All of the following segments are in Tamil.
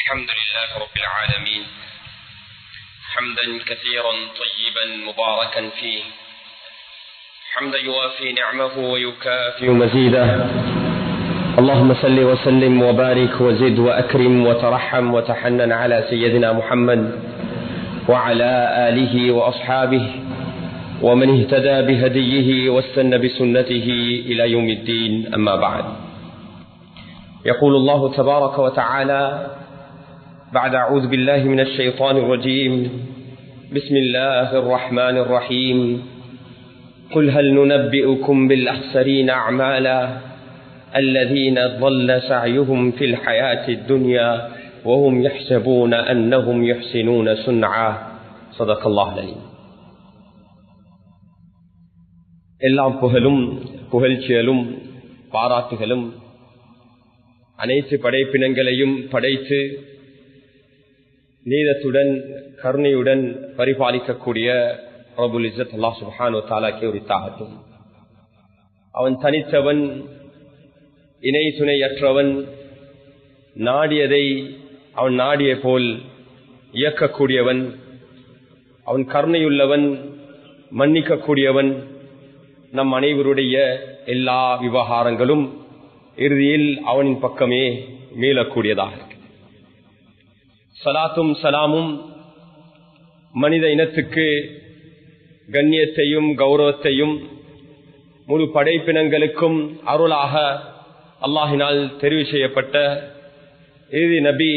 الحمد لله رب العالمين حمدا كثيرا طيبا مباركا فيه حمدا يوافي نعمه ويكافئ مزيده. اللهم صل وسلم وبارك وزد وأكرم وترحم وتحنن على سيدنا محمد وعلى آله وأصحابه ومن اهتدى بهديه واستنى بسنته إلى يوم الدين. أما بعد، يقول الله تبارك وتعالى بعد أعوذ بالله من الشيطان الرجيم: بسم الله الرحمن الرحيم. قل هل ننبئكم بالأخسرين أعمالا الذين ضل سعيهم في الحياة الدنيا وهم يحسبون أنهم يحسنون صنعا. صدق الله العليم. எல்லாம் புகழும் புகழ்ச்சியலும் பாராட்டுகளும் அனைத்து படைப்பினங்களையும் படைத்து நீதத்துடன் கருணையுடன் பரிபாலிக்கக்கூடிய ரப்புல் இஸ்ஸத் அல்லாஹ் சுப்ஹானஹு வ தஆலாக்கு உரித்தாகட்டும். அவன் தனித்தவன், இணை துணையற்றவன், நாடியதை அவன் நாடிய போல் இயக்கக்கூடியவன், அவன் கருணையுள்ளவன், மன்னிக்கக்கூடியவன். நம் அனைவருடைய எல்லா விவகாரங்களும் இறுதியில் அவனின் பக்கமே மீளக்கூடியதாக. சலாத்தும் சலாமும் மனித இனத்துக்கு கண்ணியத்தையும் கௌரவத்தையும் முழு படைப்பினங்களுக்கும் அருளாக அல்லாஹினால் தெரிவு செய்யப்பட்ட இறுதி நபி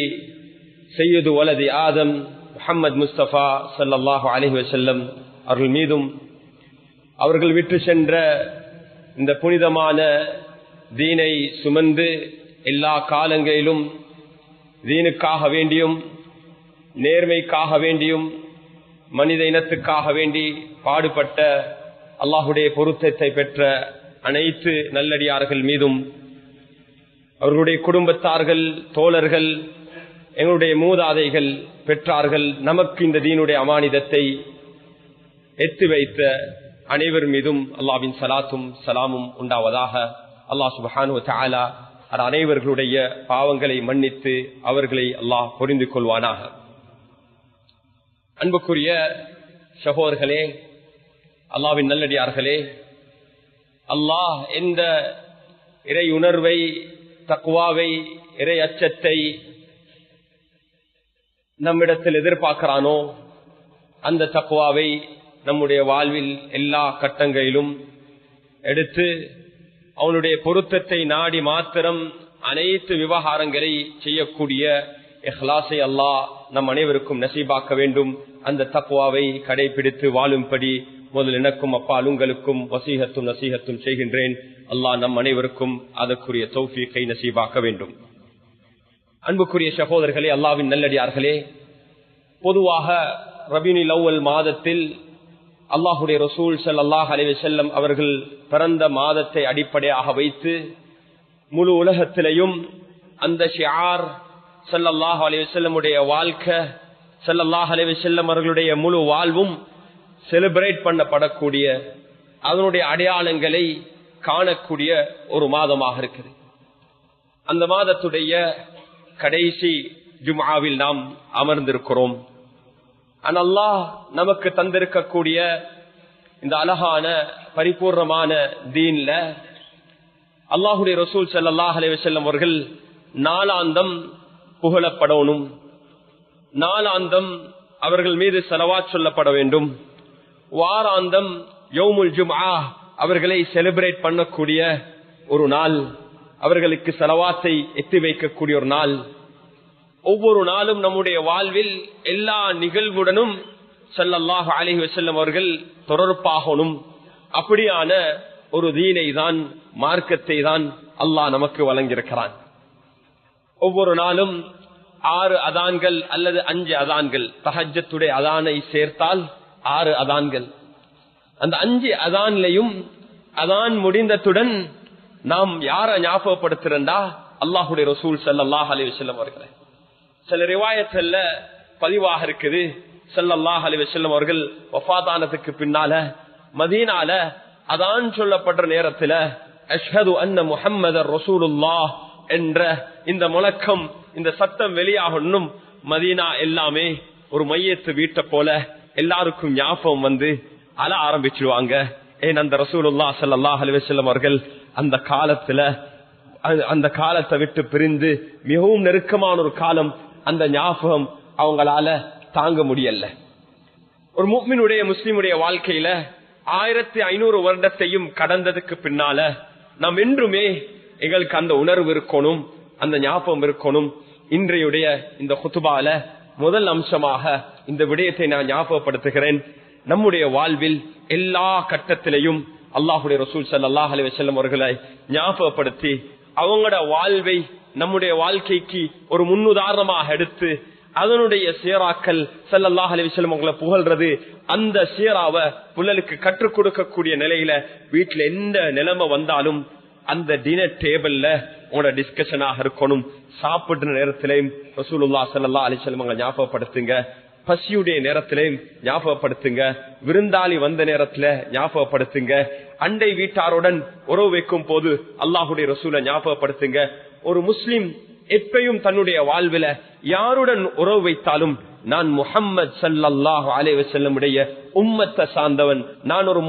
சையது வலதி ஆதம் முஹம்மது முஸ்தபா ஸல்லல்லாஹு அலைஹி வஸல்லம் அவர்கள் மீதும் அவர்கள் விட்டு சென்ற இந்த புனிதமான தீனை சுமந்து எல்லா காலங்களிலும் தீனுக்காக வேண்டியும் நேர்மைக்காக வேண்டியும் மனித இனத்துக்காக வேண்டி பாடுபட்ட அல்லாஹுடைய பொருத்தத்தை பெற்ற அனைத்து நல்லடியார்கள் மீதும் அவர்களுடைய குடும்பத்தார்கள், தோழர்கள், எங்களுடைய மூதாதைகள், பெற்றார்கள், நமக்கு இந்த தீனுடைய அமானிதத்தை எத்தி வைத்த அனைவர் மீதும் அல்லாஹ்வின் சலாத்தும் சலாமும் உண்டாவதாக. அல்லாஹ் சுப்ஹானஹு வ தஆலா அனைவர்களுடைய பாவங்களை மன்னித்து அவர்களை அல்லாஹ் புரிந்து கொள்வானாக. அன்புக்குரிய சகோதரர்களே, அல்லாஹ்வின் நல்லடியார்களே, அல்லாஹ் எந்த இறை உணர்வை, தக்வாவை, இறை அச்சத்தை நம்மிடத்தில் எதிர்பார்க்கிறானோ அந்த தக்வாவை நம்முடைய வாழ்வில் எல்லா கட்டங்களிலும் எடுத்து அவனுடைய பொருத்தத்தை நாடி மாத்திரம் அனைத்து விவகாரங்களை செய்யக்கூடிய இஹ்லாஸை அல்லாஹ் நம் அனைவருக்கும் நசீபாக்க வேண்டும். அந்த தக்வாவை கடைபிடித்து வாழும்படி முதல் எனக்கும் அப்பால் உங்களுக்கும் வசீகத்தும் நசீகத்தும் செய்கின்றேன். அல்லாஹ் நம் அனைவருக்கும் அதற்குரிய தௌஃபீக்கை நசீபாக்க வேண்டும். அன்புக்குரிய சகோதரர்களே, அல்லாஹ்வின் நல்லடியார்களே, பொதுவாக ரபீஉல் அவ்வல் மாதத்தில் அல்லாஹுடைய ரசூல் ஸல்லல்லாஹு அலைஹி வஸல்லம் அவர்கள் பிறந்த மாதத்தை அடிப்படையாக வைத்து முழு உலகத்திலேயும் அந்த ஷிஆர் ஸல்லல்லாஹு அலைஹி வஸல்லமுடைய வாழ்க்கை, ஸல்லல்லாஹு அலைஹி வஸல்லம் அவர்களுடைய முழு வாழ்வும் செலிப்ரேட் பண்ணப்படக்கூடிய, அதனுடைய அடையாளங்களை காணக்கூடிய ஒரு மாதமாக இருக்குது. அந்த மாதத்துடைய கடைசி ஜும்ஆவில் நாம் அமர்ந்திருக்கிறோம். அல்லாஹ் நமக்கு தந்திருக்கக்கூடிய இந்த அழகான பரிபூர்ணமான தீன்ல அல்லாஹுடைய ரசூல் ஸல்லல்லாஹு அலைஹி வஸல்லம் அவர்கள் நாளாந்தம் புகழப்படணும், நாளாந்தம் அவர்கள் மீது ஸலவாத் சொல்லப்பட வேண்டும், வாராந்தம் யௌமுல் ஜும்ஆ அவர்களை செலிப்ரேட் பண்ணக்கூடிய ஒரு நாள், அவர்களுக்கு ஸலவாத்தை எத்தி வைக்கக்கூடிய ஒரு நாள். ஒவ்வொரு நாளும் நம்முடைய வாழ்வில் எல்லா நிகழ்வுடனும் ஸல்லல்லாஹு அலைஹி வஸல்லம் அவர்கள் தொடர்பாகணும். அப்படியான ஒரு தீனை தான், மார்க்கத்தை தான் அல்லாஹ் நமக்கு வழங்கியிருக்கிறான். ஒவ்வொரு நாளும் 6 அதான்கள் அல்லது 5 அதான்கள், தஹஜ்ஜத்துடைய அதானை சேர்த்தால் 6 அதான்கள். அந்த 5 அதான்லையும் அதான் முடிந்ததுடன் நாம் யாரை ஞாபகப்படுத்துறா? அல்லாஹுடைய ரசூல் ஸல்லல்லாஹு அலைஹி வஸல்லம் அவர்களை. சில ரிவாயத்துல பதிவாக இருக்குது, ஸல்லல்லாஹு அலைஹி வஸல்லம் அவர்கள் வஃபாத்தானதுக்கு பின்னால மதீனால அதான் சொல்லப்பட்ட நேரத்துல அஷ்ஹது அன்ன முஹம்மதர் ரசூலுல்லாஹ் என்ற இந்த முழக்கம், இந்த சத்தம் வெளியாகணும். மதீனா எல்லாமே ஒரு மையத்து வீட்டை போல எல்லாருக்கும் ஞாபகம் வந்து அழ ஆரம்பிச்சிருவாங்க. ஏன் அந்த ரசூலுல்லாஹ் ஸல்லல்லாஹு அலைஹி வஸல்லம் அவர்கள் அந்த காலத்தை விட்டு பிரிந்து மிகவும் நெருக்கமான ஒரு காலம். அந்த ஞாபகம் அவங்களால தாங்க முடியல. ஒரு முஃமினுடைய முஸ்லிமுடைய வாழ்க்கையில 1500 வருடத்தையும் கடந்ததுக்கு பின்னால நாம் என்றுமே எங்களுக்கு அந்த உணர்வு இருக்கணும், அந்த ஞாபகம் இருக்கணும். இன்றையுடைய இந்த குத்துபால முதல் அம்சமாக இந்த விடயத்தை நான் ஞாபகப்படுத்துகிறேன். நம்முடைய வாழ்வில் எல்லா கட்டத்திலையும் அல்லாஹுடைய ரசூல் ஸல்லல்லாஹு அலைஹி வஸல்லம் அவர்களை ஞாபகப்படுத்தி அவங்களோட வாழ்வை நம்முடைய வாழ்க்கைக்கு ஒரு முன்னுதாரணமாக எடுத்து அதனுடைய சீராக்கள் ஸல்லல்லாஹு அலைஹி வஸல்லம் அவங்களை புகழ்றது, அந்த சீராவை புள்ளலுக்கு கற்றுக் கொடுக்கக்கூடிய நிலையில வீட்டுல எந்த நிலைமை வந்தாலும் அந்த டின்னர் டேபிள்ல உங்களோட டிஸ்கஷனாக இருக்கணும். சாப்பிடுற நேரத்திலையும் ரசூலுல்லாஹ் ஸல்லல்லாஹு அலைஹி வஸல்லம் அவங்களை ஞாபகப்படுத்துங்க. பசியுடைய நேரத்திலையும் ஞாபகப்படுத்துங்க. விருந்தாளி வந்த நேரத்துல ஞாபகப்படுத்துங்க. அண்டை வீட்டாருடன் உறவு வைக்கும் போது அல்லாஹுடைய ரசூலை ஞாபகப்படுத்துங்க. ஒரு முஸ்லிம் எப்பயும் தன்னுடைய வாழ்வில யாருடன் உறவு வைத்தாலும் நான் முஹம்மது ஸல்லல்லாஹு அலைஹி வஸல்லம் உடைய உம்மத்தை சார்ந்தவன், நான் ஒரு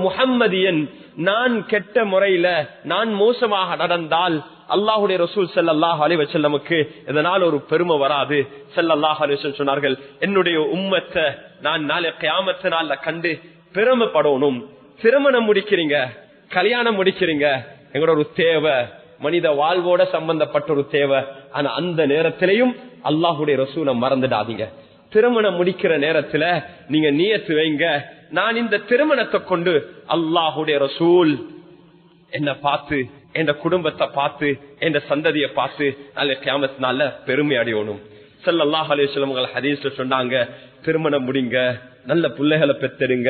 முஹம்மதியன், நான் கெட்ட முறையில நான் மோசமாக நடந்தால் அல்லாஹுடைய ரசூல் ஸல்லல்லாஹு அலைஹி வஸல்லமுக்கு இதனால் ஒரு பெருமை வராது. ஸல்லல்லாஹு அலைஹி வஸல்லம் சொன்னார்கள், என்னுடைய உம்மத்தை நான் நாளை கியாமத் நாள்ல கண்டு பெருமைப்படணும். திருமணம் முடிக்கிறீங்க, கல்யாணம் முடிக்கிறீங்க, எங்களோட ஒரு தேவை, மனித வாழ்வோட சம்பந்தப்பட்ட ஒரு தேவை. ஆனா அந்த நேரத்திலையும் அல்லாஹுடைய ரசூலை மறந்துடாதீங்க. திருமணம் முடிக்கிற நேரத்துல நீங்க நியத்து வைங்க, நான் இந்த திருமணத்தை கொண்டு அல்லாஹுடைய ரசூல் என்ன பார்த்து, என் குடும்பத்தை பார்த்து, என் சந்ததியை பார்த்து நல்ல கியாமத் நாள்ல பெருமை அடையணும். ஸல்லல்லாஹு அலைஹி வஸல்லம் ஹதீஸ்ல சொன்னாங்க, திருமணம் முடிங்க, நல்ல பிள்ளைகளை பெத்தெடுங்க.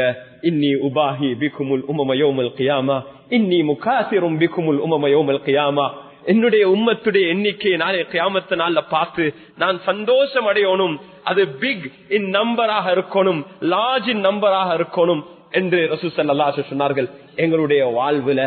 இன்னி உபாஹி பிகுமுல் உம்மம யௌமல் கியாமா, இன்னி முகாசிரும் பிகுமுல் உம்மம யௌமல் கியாமா. என்னுடைய உம்மத்துடைய எண்ணிக்கையை நாளை கியாமத்து நாள்ல பார்த்து நான் சந்தோஷம் அடையணும். அது பிக் இன் நம்பராக இருக்கணும், லார்ஜ் இன் நம்பராக இருக்கணும் என்று ரசூல் ஸல்லல்லாஹு அலைஹி வஸல்லம் சொன்னார்கள். எங்களுடைய வாழ்வுல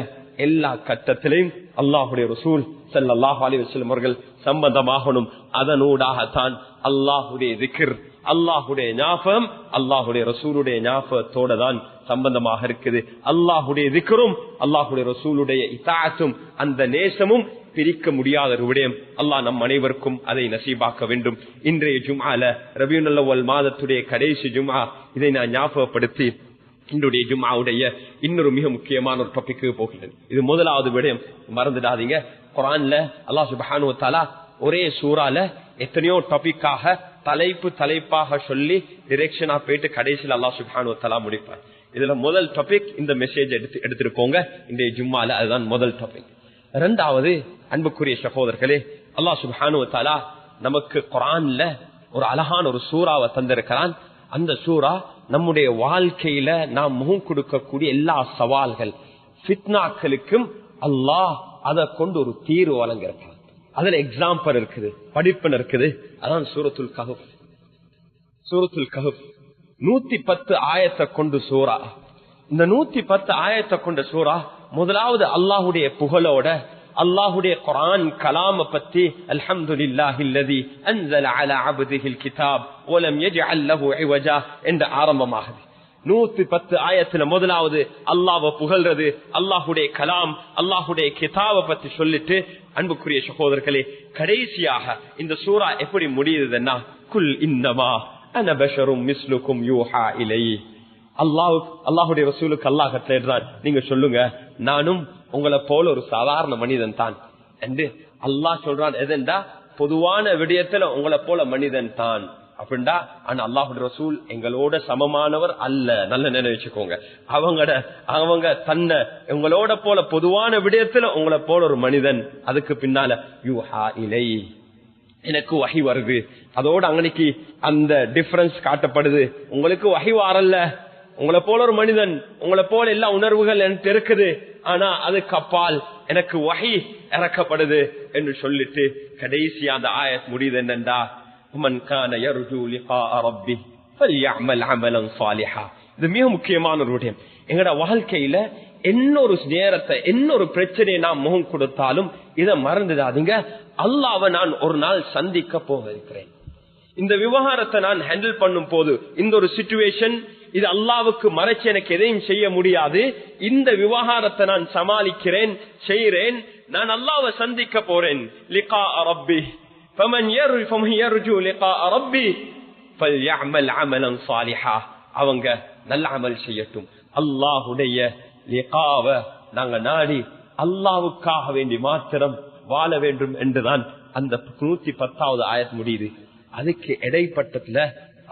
எல்லா கட்டத்திலையும் அல்லாஹுடைய ரசூல் ஸல்லல்லாஹு அலைஹி வஸல்லம் அவர்கள் சம்பந்தமாகணும். அதனூடாகத்தான் அல்லாஹுடைய திக்ர், அல்லாஹுடைய ஞாபகம் அல்லாஹுடைய ரசூலுடைய ஞாபகத்தோட தான் சம்பந்தமாக இருக்குது. அல்லாஹுடைய திக்ரும் அல்லாஹுடைய ரசூலுடைய இதாஅத்தும் அந்த நேசமும் பிரிக்க முடியாத ஒரு விடயம். அல்லாஹ் நம் அனைவருக்கும் அதை நசீபாக்க வேண்டும். இன்றைய ஜும்ஆல ரபியுல் அவ்வல் மாதத்துடைய கடைசி ஜும்ஆ, இதை நான் ஞாபகப்படுத்தி இன்றைய ஜும்ஆவுடைய இன்னொரு மிக முக்கியமான ஒரு டாபிக்கு போகிறேன். இது முதலாவது விடயம், மறந்துடாதீங்க. குர்ஆன்ல அல்லாஹ் சுப்ஹானஹு வ தஆலா ஒரே சூறால எத்தனையோ டாபிக்காக தலைப்பாக சொல்லி டிரெக்ஷனா போயிட்டு கடைசியில் அல்லாஹ் சுப்ஹானஹு வ தஆலா முடிப்பார். இதுல முதல் டாபிக், இந்த மெசேஜ் எடுத்துட்டு போங்க இன்றைய ஜும்ஆல, அதுதான் முதல் டாபிக். இரண்டாவது, அன்புக்குரிய சகோதரர்களே, அல்லாஹ் சுப்ஹானஹு வ தஆலா நமக்கு குர்ஆன்ல ஒரு அழகான ஒரு சூறாவை தந்திருக்கிறான். அந்த சூறா நம்முடைய வாழ்க்கையில நாம் முகம் கொடுக்கக்கூடிய எல்லா சவால்கள், ஃபித்னாக்களுக்கும் அல்லாஹ் அதை கொண்டு ஒரு தீர்வு வழங்கியிருக்கிறான். அதுல எக்ஸாம்பிள் இருக்குது, படிப்பன் இருக்குது. அதான் சூரத்துல் கஹஃப். சூரத்துல் கஹஃப் 110 ஆயத்தை கொண்டு சூறா. இந்த 110 ஆயத்தை கொண்ட சூறா முதலாவது அல்லாஹுடைய புகழோட, அல்லாஹுடைய குர்ஆன் கலாம பத்தி அல்ஹம்துலில்லாஹில்லதி அன்ஸல அலா அப்திஹில் கிதாப் வலம் யஜ்அல் லஹு இவஜா என்ற ஆரம்பமாகுது. 110 ஆயத்துல முதலாவது அல்லாஹ்வை புகழ்றது, அல்லாஹுடைய கலாம், அல்லாஹுடைய கிதாபை பத்தி சொல்லிட்டு, அன்புக்குரிய சகோதரர்களே, கடைசியாக இந்த சூரா எப்படி முடியுதுன்னா, குல் இன்னமா அன பஷரும் மிஸ்லுக்கும் யூஹா இலைஹி. அல்லாஹுடைய ரசூலுக்கு அல்லாஹ் கட்டளையிடுறான், நீங்க சொல்லுங்க நானும் உங்களை போல ஒரு சாதாரண மனிதன் தான் என்று அல்லாஹ் சொல்றான். எதெண்டா பொதுவான விடயத்துல உங்களை போல மனிதன் தான் அப்படின்டா. ஆனா அல்லாஹுடைய ரசூல் எங்களோட சமமானவர் அல்ல, நல்ல நினைச்சுக்கோங்க. அவங்க தன்னை உங்களோட போல பொதுவான விடயத்துல உங்களை போல ஒரு மனிதன். அதுக்கு பின்னால யூஹா இலைஹி, எனக்கு வஹி வருது. அதோட அன்னைக்கு அந்த டிஃபரன்ஸ் காட்டப்படுது. உங்களுக்கு வஹி வரல, உங்களை போல ஒரு மனிதன், உங்களை போல எல்லா உணர்வுகள் எனக்கு இருக்குது, ஆனா அதுக்கு அப்பால் எனக்கு வஹி இறக்கப்படுது என்று சொல்லிட்டு கடைசி அந்த ஆயத் முடியுது என்னண்டா, மன் கான யர்ஜூ லிகாஅ ரப்பிஹி ஃபல்யஅமல் அமலன் ஸாலிஹா. இது மிக முக்கியமான ஒரு விடயம். எங்கட வாழ்க்கையில இன்னொரு நேரத்தை இன்னொரு பிரச்சனையை நான் முகம் கொடுத்தாலும் இதை மறந்துடாதீங்க, அல்லாஹ்வை நான் ஒரு நாள் சந்திக்க போக இருக்கிறேன். இந்த விவகாரத்தை நான் ஹேண்டில் பண்ணும் போது இந்த ஒரு சிச்சுவேஷன், இது அல்லாஹ்வுக்கு மறைச்சு எனக்கு எதையும் செய்ய முடியாது, இந்த விவகாரத்தை நான் சமாளிக்கிறேன், செய்கிறேன், நான் அல்லாஹ்வை சந்திக்க போறேன். லிகா ரப்பி ஃபமன் யர்ஜு லிகா ரப்பி ஃபல்யஅமல் அமலன் ஸாலிஹா. அவங்க நல்ல அமல் செய்யட்டும். அல்லாஹ்வுடைய லிகாவை நாங்க நாடி அல்லாஹ்வுக்காக வேண்டி மாத்திரம் வாழ வேண்டும் என்றுதான் அந்த 110வது ஆயத் முடியுது. அதுக்கு இடைப்பட்டத்துல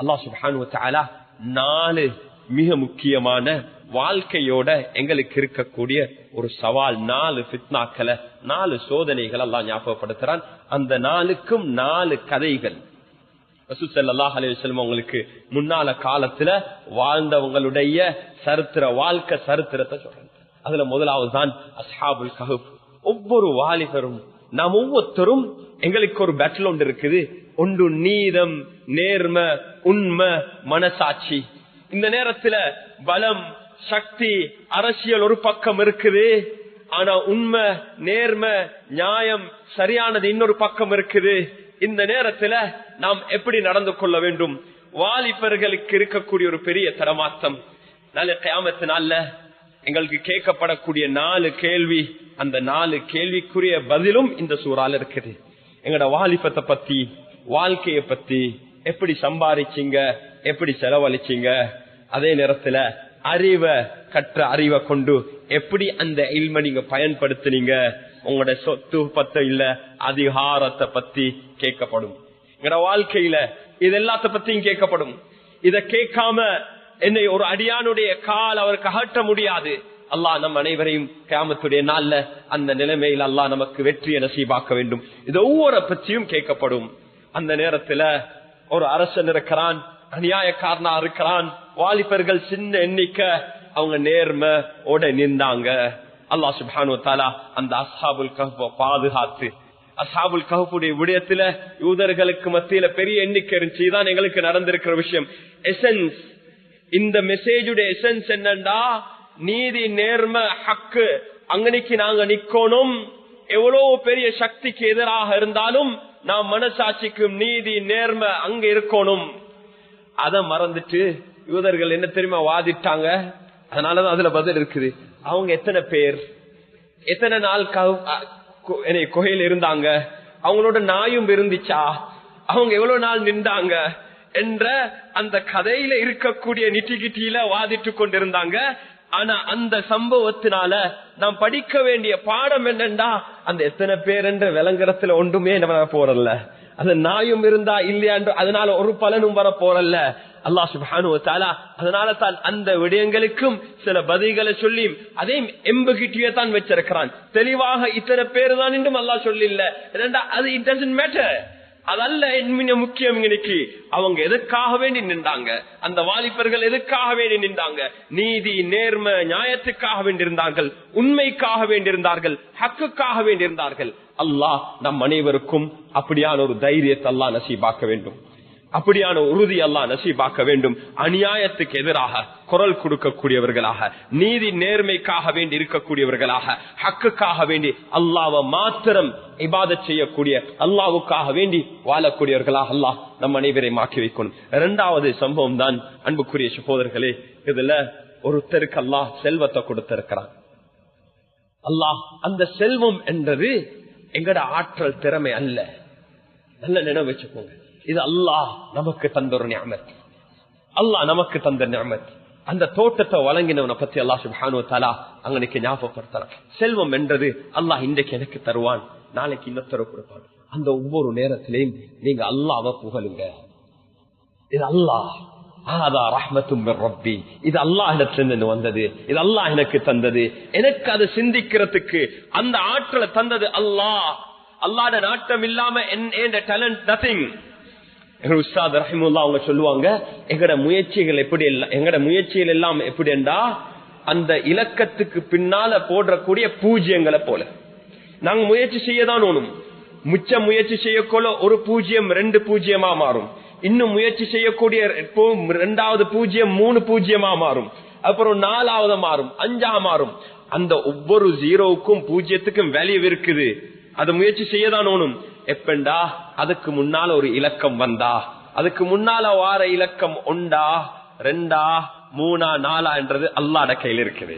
அல்லாஹ் சுப்ஹானஹு வ தஆலா 4 மிக முக்கியமான வாழ்க்கையோட எங்களுக்கு இருக்கக்கூடிய ஒரு சவால், 4 ஃபித்னாக்களை, 4 சோதனைகள் அல்லாஹ் ஞாபகப்படுத்துறான். அந்த 4க்கும் 4 கதைகள். ரசூல் ஸல்லல்லாஹு அலைஹி வஸல்லம் உங்களுக்கு முன்னால காலத்துல வாழ்ந்தவங்களுடைய சரித்திர வாழ்க்கை சரித்திரத்தை சொல்றாங்க. அதுல முதலாவது தான் அஸ்ஹாபுல் கஹஃப். ஒவ்வொரு வாலிபரும் நாம் ஒவ்வொருத்தரும் எங்களுக்கு ஒரு பேட்டில் ஒன்று இருக்குது. ஒன்று நீதம், நேர்மை, உண்மை, மனசாட்சி. இந்த நேரத்துல பலம், சக்தி, அரசியல் ஒரு பக்கம் இருக்குது. ஆனா உண்மை, நேர்மை, நியாயம், சரியானது இன்னொரு பக்கம் இருக்குது. இந்த நேரத்துல நாம் எப்படி நடந்து கொள்ள வேண்டும்? வாலிபர்களுக்கு இருக்கக்கூடிய ஒரு பெரிய தரமாற்றம். நல்ல கியாமத்து நாள்ல எங்களுக்கு கேட்கப்படக்கூடிய 4 கேள்வி, அந்த 4 கேள்விக்குரிய பதிலும் இந்த சூறால இருக்குது. எங்களோட வாலிபத்தை பத்தி, வாழ்க்கைய பத்தி, எப்படி சம்பாதிச்சீங்க, எப்படி செலவழிச்சீங்க, அதே நேரத்துல அறிவை, கற்ற அறிவை கொண்டு எப்படி அந்த இல்ம நீங்க பயன்படுத்தினீங்க, உங்களோட சொத்து பத்த இல்ல அதிகாரத்தை பத்தி கேட்கப்படும். எங்களோட வாழ்க்கையில இது எல்லாத்த பத்தியும் கேட்கப்படும். இத கேட்காம என்னை ஒரு அடியானுடைய கால் அவருக்கு அகற்ற முடியாது. அல்லாஹ் நம் அனைவரையும் கியாமத்துடைய நாள்ல அந்த நிலைமையில் அல்லாஹ் நமக்கு வெற்றியை நசீபாக்க வேண்டும். இது ஒவ்வொரு பற்றியும் கேட்கப்படும். அந்த நேரத்துல ஒரு அரசன் இருக்கிறான், அநியாயக்காரனா இருக்கிறான், வாலிபர்கள் சின்ன எண்ணிக்கை, அவங்க நேர்மையோட நின்றாங்க. அல்லாஹ் சுப்ஹானஹு வ தஆலா அந்த அஸ்ஹாபுல் கஹ்ஃபை பாதுகாத்து, அஸ்ஹாபுல் கஹ்ஃபுடைய விடயத்துல யூதர்களுக்கு மத்தியில பெரிய எண்ணிக்கை இருந்துச்சு. இதுதான் எங்களுக்கு நடந்திருக்கிற விஷயம். எசன்ஸ், இந்த மெசேஜுடைய எசன்ஸ் என்னண்டா, நீதி, நேர்மை, ஹக்கு, அங்கனைக்கு நாங்க நிக்கணும். எவ்வளவு பெரிய சக்திக்கு எதிராக இருந்தாலும் நாம் மனசாட்சிக்கும் நீதி, நேர்மை அங்க இருக்கணும். அத மறந்துட்டு யூதர்கள் என்ன தெரியுமா வாதிட்டாங்க. அதனாலதான் அதுல பதில் இருக்குது. அவங்க எத்தனை பேர், எத்தனை நாள் குகையில் இருந்தாங்க, அவங்களோட நாயும் இருந்துச்சா, அவங்க எவ்வளவு நாள் நின்றாங்க என்ற அந்த கதையில இருக்கக்கூடிய நிட்டிகிட்டியில வாதிட்டு கொண்டிருந்தாங்க. ஆனா அந்த சம்பவத்தினால நாம் படிக்க வேண்டிய பாடம் என்னண்டா, அந்த எத்தனை பேர் என்ற விளங்குறதுல ஒன்றுமே நம்ம போறல்ல, அது நாயும் இருந்தா இல்லையா அதனால ஒரு பலனும் வர போறல்ல. அல்லாஹ் சுப்ஹானஹு வ தஆலா அதனால தான் அந்த விடயங்களுக்கும் சில பதில்களை சொல்லி அதையும் எம்பகிட்டியே தான் வச்சிருக்கிறான். தெளிவாக இத்தனை பேர் தான் என்றும் அல்லாஹ் சொல்லல. அது இட் டசன்ட் மேட்டர், அதல்ல முக்கியம். இன்னைக்கு அவங்க எதுக்காக வேண்டி நின்றாங்க, அந்த வாலிபர்கள் எதுக்காக வேண்டி நின்றாங்க? நீதி, நேர்மை, நியாயத்துக்காக வேண்டியிருந்தார்கள், உண்மைக்காக வேண்டியிருந்தார்கள், ஹக்குக்காக வேண்டியிருந்தார்கள். அல்லாஹ் நம் அனைவருக்கும் அப்படியான ஒரு தைரியத்தை அல்லாஹ் நசீபாக்க வேண்டும், அப்படியான உறுதி அல்லாஹ் நசீபாக்க வேண்டும். அநியாயத்துக்கு எதிராக குரல் கொடுக்கக்கூடியவர்களாக, நீதி நேர்மைக்காக வேண்டி இருக்கக்கூடியவர்களாக, ஹக்குக்காக வேண்டி அல்லாஹ்வை மாத்திரம் இபாதத் செய்யக்கூடிய, அல்லாஹ்வுக்காக வேண்டி வாழக்கூடியவர்களாக அல்லாஹ் நம் அனைவரை மாற்றி வைக்கணும். 2வது சம்பவம் தான் அன்புக்குரிய சகோதரர்களே, இதுல ஒருத்தருக்கு அல்லாஹ் செல்வத்தை கொடுத்திருக்கிறான். அல்லாஹ் அந்த செல்வம் என்றது எங்கட ஆற்றல் திறமை அல்ல. நல்ல நினைவு வச்சுக்கோங்க, இது அல்லாஹ் நமக்கு தந்த ஒரு நிஅமத், அல்லாஹ் நமக்கு தந்த நிஅமத். அந்த தோட்டத்தை வழங்கினவனை பத்தி அல்லாஹ் சுப்ஹானஹு வ தஆலா அங்கனைக்கு ஞாபகப்படுத்துறான். செல்வம் என்றது அல்லாஹ் இன்றைக்கு எனக்கு தருவான், நாளைக்கு இன்னொருத்தர கொடுப்பான். அந்த ஒவ்வொரு நேரத்திலையும் நீங்க அல்லாஹ்வை புகழுங்க. இது அல்லாஹ் ரப்பி, இது அல்லாஹிடத்திலிருந்து வந்தது, இது அல்லாஹ் எனக்கு தந்தது, எனக்கு அது சிந்திக்கிறதுக்கு அந்த ஆற்றலை தந்தது அல்லாஹ். அல்லாஹ்வுடைய நாட்டம் இல்லாம என் டேலண்ட் நதிங். உஸ்தாத் ரஹிமுல்லாஹ் அவங்க சொல்லுவாங்க, எங்கட முயற்சிகள் எப்படி, எங்கட முயற்சிகள் எல்லாம் எப்படி என்றா அந்த இலக்கத்துக்கு பின்னால போடக்கூடிய பூஜ்யங்களை போல. நாங்க முயற்சி செய்யதான் ஒண்ணும், முச்ச முயற்சி செய்யக்கொள்ள ஒரு 0 2 பூஜ்ஜியமா மாறும், இன்னும் முயற்சி செய்யக்கூடிய 2வது 0 3 பூஜ்ஜியமா மாறும், அப்புறம் 4வது மாறும், 5ஆ மாறும். அந்த ஒவ்வொரு ஜீரோவுக்கும் பூஜ்ஜியத்துக்கும் வேல்யூ இருக்குது. அது முயற்சி செய்யதான் ஓணும். எப்பண்டா அதுக்கு முன்னால ஒரு இலக்கம் வந்தா, அதுக்கு முன்னால வார இலக்கம் 1 2 3 4 என்றது அல்லாஹ்ட கையில் இருக்குது,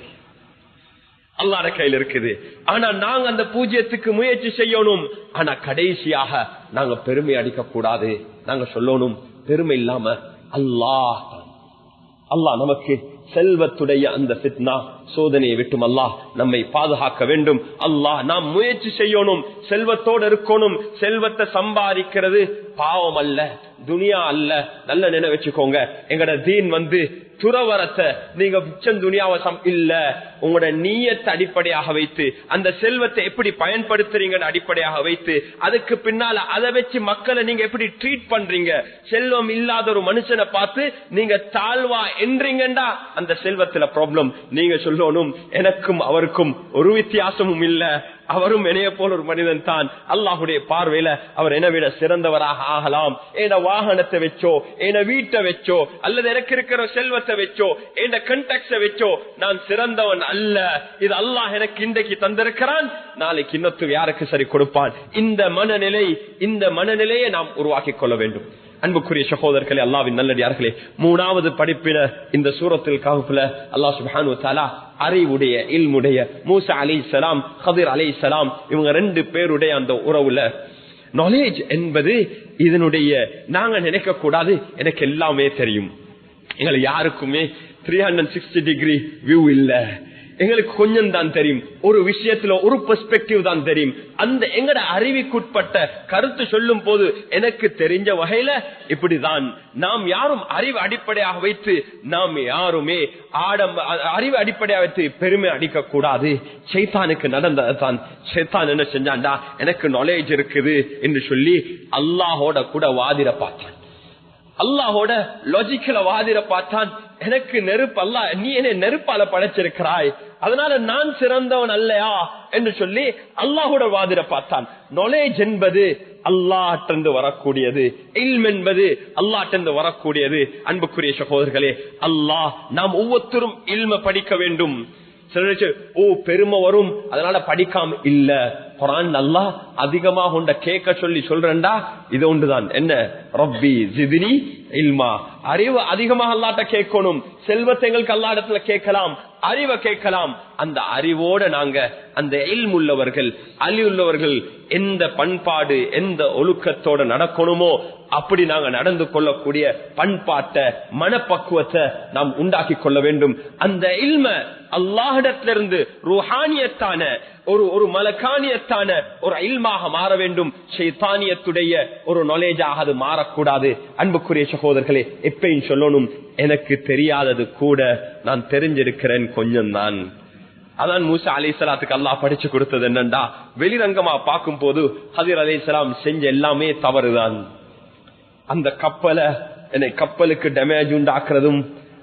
அல்லாஹ்ட கையில் இருக்குது. ஆனா நாங்க அந்த பூஜ்ஜியத்துக்கு முயற்சி செய்யணும். ஆனா கடைசியாக நாங்க பெருமை அடிக்க கூடாது. நாங்க சொல்லணும் பெருமை இல்லாம அல்லாஹ் நமக்கு செல்வத்துடைய அந்த ஃபித்னா சோதனையை விட்டும் அல்லாஹ் நம்மை பாதுகாக்க வேண்டும். அல்லாஹ் நாம் முயற்சி செய்யணும், செல்வத்தோடு இருக்கணும். செல்வத்தை சம்பாதிக்கிறது பாவம் அல்ல, துனியா அல்ல. நல்ல நினைவு வச்சுக்கோங்க. எங்கட தீன் துறவரத்தை நீங்க மிச்சம் துனியாவை இல்ல, உங்களோட நீயத்தை அடிப்படையாக வைத்து அந்த செல்வத்தை எப்படி பயன்படுத்துறீங்கன்னு அடிப்படையாக வைத்து அதுக்கு பின்னால அதை வச்சு மக்களை நீங்க எப்படி ட்ரீட் பண்றீங்க. செல்வம் இல்லாத ஒரு மனுஷனை பார்த்து நீங்க தாழ்வா என்றீங்கண்டா அந்த செல்வத்துல ப்ராப்ளம். நீங்க சொல்லணும் எனக்கும் அவருக்கும் ஒரு வித்தியாசமும் இல்ல, அவரும் என்னைய போல ஒரு மனிதன் தான். அல்லாஹுடைய பார்வையில அவர் என்னை விட சிறந்தவராக ஆகலாம். என் வாகனத்தை வச்சோ, என் வீட்டை வச்சோ, அல்லது எனக்கு இருக்கிற செல்வத்தை வச்சோ, என் கண்டாக்ட்ஸை வச்சோ நான் சிறந்தவன் அல்ல. இது அல்லாஹ் எனக்கு இன்றைக்கு தந்திருக்கிறான், நாளைக்கு இன்னொரு யாருக்கு சரி கொடுப்பான். இந்த மனநிலையை நாம் உருவாக்கி கொள்ள வேண்டும். அன்புக்குரிய சகோதரர்களே, அல்லாஹ்வின் நல்லடியார்களே, 3வது படிப்பின இந்த சூரத்துல் கஹ்ஃப்ல அல்லாஹ் சுப்ஹானஹு வ தஆலா அறிவுடைய இல்முடைய மூசா அலைஹிஸ்ஸலாம், கதிர் அலைஹிஸ்ஸலாம் இவங்க 2 பேருடைய அந்த உறவுல நாலேஜ் என்பது இதனுடைய நாங்க நினைக்க கூடாது எனக்கு எல்லாமே தெரியும். எங்களை யாருக்குமே 360 டிகிரி வியூ இல்ல. எங்களுக்கு கொஞ்சம் தான் தெரியும், ஒரு விஷயத்துல ஒரு பெர்ஸ்பெக்டிவ் தான் தெரியும். அந்த எங்கட அறிவுக்குட்பட்ட கருத்து சொல்லும் போது எனக்கு தெரிஞ்ச வகையில இப்படிதான். நாம் யாரும் அறிவு அடிப்படையாக வைத்து நாம் யாருமே அறிவு அடிப்படையாக வைத்து பெருமை அடிக்க கூடாது. ஷைத்தானுக்கு நடந்ததான். ஷைத்தான் என்ன செஞ்சான்டா, எனக்கு நாலேஜ் இருக்குது என்று சொல்லி அல்லாஹோட கூட வாதிட பார்த்தான், அல்லாஹோட லாஜிக்கல வாதிட பார்த்தான். எனக்கு நெருப்பு அல்ல, நீ என்ன நெருப்பால படைச்சிருக்கிறாய், அதனால நான் சிறந்தவன் அல்லையா என்று சொல்லி அல்லாஹோட வாதிட பார்த்தான். நாலேஜ் என்பது அல்லாஹ்விலிருந்து வரக்கூடியது, இல்ம் என்பது அல்லாஹ்விலிருந்து வரக்கூடியது. அன்புக்குரிய சகோதரர்களே, அல்லாஹ் நாம் ஒவ்வொருத்தரும் இல்ம படிக்க வேண்டும். பெருமை வரும் அதனால படிக்காம இல்ல. குர்ஆன் அல்லாஹ் அதிகமாக உண்ட கேட்க சொல்லி சொல்றா இது ஒன்றுதான். என்ன? ரப்பி ஜித்னி இல்மா. அறிவு அதிகமாக அல்லாஹ்ட்ட கேட்கணும். செல்வத்தை எங்களுக்கு அல்லாஹ் இடத்துல கேட்கலாம், அறிவை கேட்கலாம். அந்த அறிவோட நாங்க அந்த இல்ம் உள்ளவர்கள், அலியுள்ளவர்கள் எந்த பண்பாடு எந்த ஒழுக்கத்தோட நடக்கணுமோ அப்படி நாங்க நடந்து கொள்ளக்கூடிய பண்பாட்டை மனப்பக்குவத்தை நாம் உண்டாக்கி கொள்ள வேண்டும். அந்த இல்ம அல்லாஹ்விடத்திலிருந்து ரூஹானியத்தான ஒரு மலக்கானியத்தான ஒரு இல்மாக மாற வேண்டும். ஷைத்தானியத்துடைய ஒரு நாலேஜாக அது மாறக்கூடாது. அன்புக்குரிய சகோதரர்களே, எப்பயும் சொல்லணும், எனக்கு தெரியாதது கூட நான் தெரிஞ்சிருக்கிறேன் கொஞ்சம் தான். அதான் மூசா அலைஹிஸ்ஸலாத்துக்கு அல்லாஹ் படிச்சு கொடுத்தது என்னண்டா, வெளிரங்கமா பார்க்கும் போது ஹதீர் அலைஹிஸ்ஸலாம் செஞ்ச எல்லாமே தவறுதான். அந்த கப்பலுக்கு டேமேஜ் உண்டாக்குறதும்,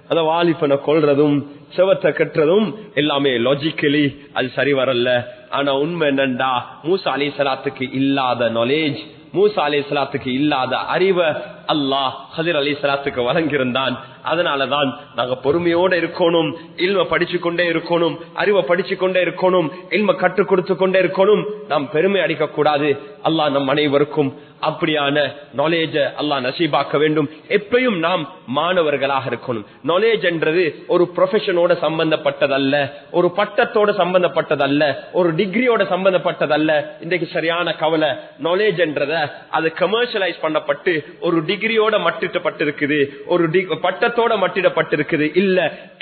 அந்த வாலிபனை கொல்றதும், செவத்தை கட்டுறதும் எல்லாமே லாஜிக்கலி அது சரி வரல. ஆனா உண்மை என்னண்டா, மூசா அலைஹிஸ்ஸலாத்துக்கு இல்லாத நாலேஜ், மூசா அலைஹிஸ்ஸலாத்துக்கு இல்லாத அறிவை அல்லாஹ் ஹதீர் அலைஹிஸ்ஸலாத்துக்கு வழங்கியிருந்தான். அதனாலதான் நாங்க பொறுமையோட இருக்கணும், இல்ம படிச்சு கொண்டே இருக்கணும், அறிவை படிச்சு கொண்டே இருக்கணும், இல்ம கற்றுக் கொடுத்து கொண்டே இருக்கணும். நாம் பெருமை அடிக்க கூடாது. அல்லாஹ் நம் அனைவருக்கும் அப்படியான நாலேஜ அல்லாஹ் நசீபாக்க வேண்டும். எப்பயும் நாம் மாணவர்களாக இருக்கணும். நாலேஜ் என்றது ஒரு ப்ரொஃபஷனோட சம்பந்தப்பட்டதல்ல, ஒரு பட்டத்தோட சம்பந்தப்பட்டதல்ல, ஒரு டிகிரியோட சம்பந்தப்பட்டதல்ல. இன்றைக்கு சரியான கவலை, நாலேஜ் என்றத அது கமர்ஷியலைஸ் பண்ணப்பட்டு ஒரு டிகிரியோட மட்டிடப்பட்டிருக்குது, ஒரு பட்டத்தோட மட்டிடப்பட்டிருக்குது. இல்ல,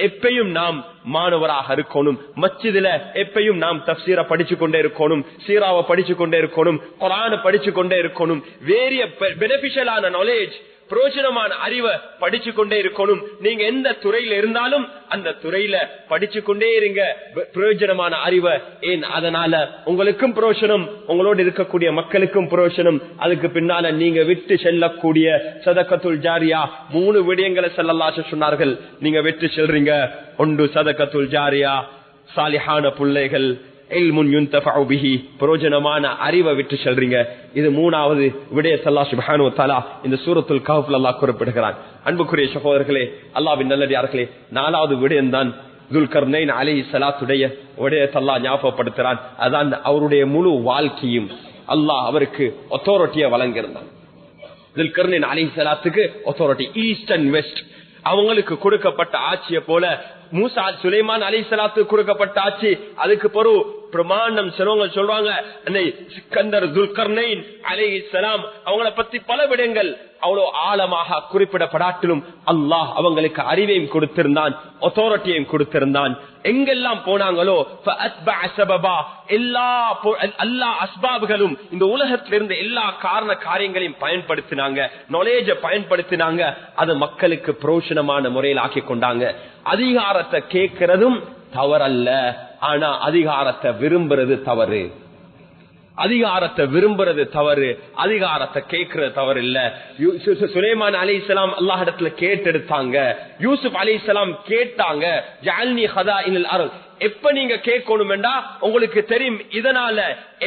எப்பயும் நாம் மாணவராக இருக்கணும். மஸ்ஜிதுல எப்பயும் நாம் தஃப்சீரை படிச்சு கொண்டே இருக்கணும், சீராவை படிச்சு கொண்டே இருக்கணும், குர்ஆனை படிச்சு கொண்டே இருக்கணும். வேரிய பெனிஃபிஷியலான நாலேஜ், பிரயோஜனமான அறிவை படிச்சு கொண்டே இருக்கணும். நீங்க எந்த துறையில இருந்தாலும் அந்த துறையில படிச்சு கொண்டே இருங்க, பிரயோஜனமான அறிவை. ஏன்? அதனால உங்களுக்கும் பிரயோஜனம், உங்களோடு இருக்கக்கூடிய மக்களுக்கும் பிரயோஜனம். அதுக்கு பின்னால நீங்க விட்டு செல்லக்கூடிய சதகத்துல் ஜாரியா 3 விடயங்களை ஸல்லல்லாஹு அலைஹி சொன்னார்கள். நீங்க விட்டு செல்றீங்க. ஒன்று சதகத்துல் ஜாரியா, சாலிஹான பிள்ளைகள், பிரயோஜனமான அறிவை விட்டு செல்றீங்க. இது 3வது விடய அல்லாஹ் சுப்ஹானஹு வ தஆலா இந்த சூரத்துல் கஹ்ஃப்ல அல்லாஹ் குறிப்பிடுகிறான். அன்புக்குரிய சகோதரர்களே, அல்லாஹ்வின் நல்லடியார்களே, 4வது விடயம் தான் துல்கர்னைன் அலைஹிஸ்ஸலாத்துடைய விடயத்தை அல்லாஹ் ஞாபகப்படுத்துறான். அதான் அவருடைய முழு வாழ்க்கையும் அல்லாஹ் அவருக்கு அத்தாரிட்டியை வழங்கியிருந்தான். துல்கர்னைன் அலைஹிஸ்ஸலாத்துக்கு அத்தாரிட்டி ஈஸ்ட் அண்ட் வெஸ்ட் அவங்களுக்கு கொடுக்கப்பட்ட ஆட்சியை போல மூசா சுலைமான் அலைஹிஸ்ஸலாத்துக்கு கொடுக்கப்பட்ட ஆட்சி. அதுக்கு பிறகு பிரமாணம் சிலவங்க சொல்றாங்க சிக்கந்தர் துல்கர்னைன் அலைஹிஸ்ஸலாம் அவங்கள பத்தி பல விடயங்கள் அவ்வளவு ஆழமாக குறிப்பிடப்படாட்டிலும் அல்லாஹ் அவங்களுக்கு அறிவையும் கொடுத்திருந்தான், அத்தாரிட்டியையும் கொடுத்திருந்தான். எங்கெல்லாம் போனாங்களோ எல்லா அஸ்பாபுகளும் இந்த உலகத்திலிருந்து எல்லா காரியங்களையும் பயன்படுத்தினாங்க, நாலேஜ பயன்படுத்தினாங்க. அது மக்களுக்கு பிரோஷனமான முறையில் ஆக்கி கொண்டாங்க. அதிகாரத்தை கேட்கிறதும் தவறல்ல, ஆனா அதிகாரத்தை விரும்புறது தவறு. அதிகாரத்தை விரும்புறது தவறு, அதிகாரத்தை கேட்கறது தவறு இல்ல. சுலைமான் அலைஹிஸ்ஸலாம் அல்லாஹ் இடத்துல கேட்டெடுத்தாங்க. யூசுப் அலைஹிஸ்ஸலாம் கேட்டாங்க, ஜஅல்னி ஹதாஇனல் அர்த். எப்ப நீங்க கேட்கணும்டா உங்களுக்கு தெரியும், இதனால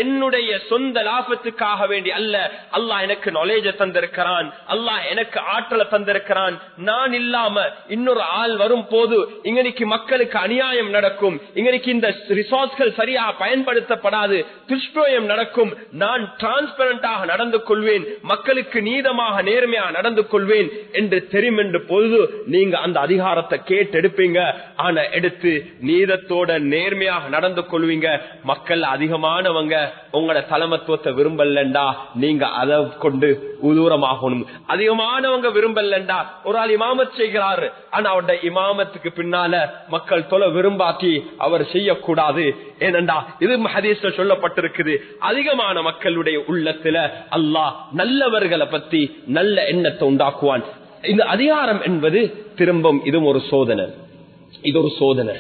என்னுடைய சொந்த லாபத்துக்காக வேண்டி அல்ல, அல்லாஹ் எனக்கு நாலேஜ தந்திருக்கிறான், அல்லாஹ் எனக்கு ஆற்றலை தந்திருக்கிறான். நான் இல்லாம இன்னொரு ஆள் வரும் போது இங்கனைக்கு மக்களுக்கு அநியாயம் நடக்கும், இங்கனைக்கு இந்த ரிசோர்ஸ்கள் சரியாக பயன்படுத்தப்படாது, துஷ்பிரயோகம் நடக்கும். நான் டிரான்ஸ்பரண்டாக நடந்து கொள்வேன், மக்களுக்கு நீதமாக நேர்மையாக நடந்து கொள்வேன் என்று தெரியும் என்று பொழுது நீங்க அந்த அதிகாரத்தை கேட்டெடுப்பீங்க. ஆனா எடுத்து நீதத்தோட நேர்மையாக நடந்து கொள்வீங்க. மக்கள் அதிகமானவங்க உங்களோட தலைமத்துவத்தை விரும்பலண்டா நீங்க அதை கொண்டு உதூரமாகணும். அதிகமானவங்க விரும்பலண்டா ஒரு ஆள் இமாமத் செய்கிறாரு, ஆனா அவருடைய இமாமத்துக்கு பின்னால மக்கள் தொலை விரும்பாக்கி அவர் செய்யக்கூடாது. ஏனண்டா இது ஹதீஸ்ல சொல்லப்பட்டிருக்குது, அதிகமான மக்களுடைய உள்ளத்துல அல்லாஹ் நல்லவர்களை பத்தி நல்ல எண்ணத்தை உண்டாக்குவான். இந்த அதிகாரம் என்பது திரும்பவும் இதுவும் ஒரு சோதனை. இது ஒரு சோதனை.